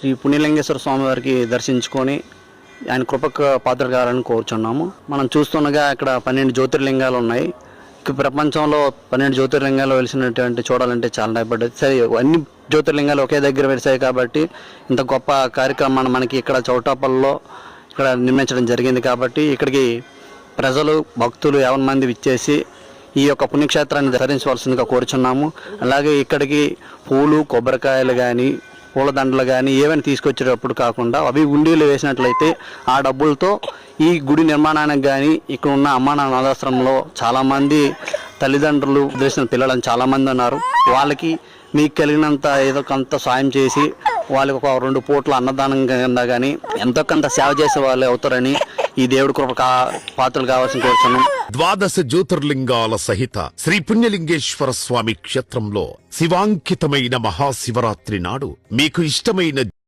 శ్రీ పుణ్యలింగేశ్వర స్వామి వారికి దర్శించుకొని ఆయన కృపకు పాత్రలు కావాలని కోరుచున్నాము. మనం చూస్తుండగా ఇక్కడ 12 జ్యోతిర్లింగాలు ఉన్నాయి. ప్రపంచంలో 12 జ్యోతిర్లింగాలు వెలిసినటువంటి చూడాలంటే చాలా భయపడ్డది. సరే, అన్ని జ్యోతిర్లింగాలు ఒకే దగ్గర వెలిసాయి కాబట్టి ఇంత గొప్ప కార్యక్రమాన్ని మనకి ఇక్కడ చౌటాపల్లిలో ఇక్కడ నిర్మించడం జరిగింది. కాబట్టి ఇక్కడికి ప్రజలు భక్తులు 50 మంది విచ్చేసి ఈ యొక్క పుణ్యక్షేత్రాన్ని ధరించవలసిందిగా కోరుచున్నాము. అలాగే ఇక్కడికి పూలు, కొబ్బరికాయలు కానీ, పూలదండలు కానీ ఏమైనా తీసుకొచ్చేటప్పుడు కాకుండా అవి ఉండీలు వేసినట్లయితే ఆ డబ్బులతో ఈ గుడి నిర్మాణానికి కానీ ఇక్కడ ఉన్న అమ్మానాన్న అనాథాశ్రమంలో చాలామంది తల్లిదండ్రులు వదిలేసిన పిల్లలని చాలామంది ఉన్నారు. వాళ్ళకి మీకు కలిగినంత ఏదో కొంత సాయం చేసి వాళ్ళకి ఒక 2 పూట్ల అన్నదానం కింద కానీ ఎంతో కొంత సేవ చేసే వాళ్ళు అవుతారని ఈ దేవుడి కృప పాత్రలు కావాల్సిన కోరుచున్నాం. 12 జ్యోతిర్లింగాల సహిత శ్రీ పుణ్యలింగేశ్వర స్వామి క్షేత్రంలో శివాంకితమైన మహాశివరాత్రి నాడు మీకు ఇష్టమైన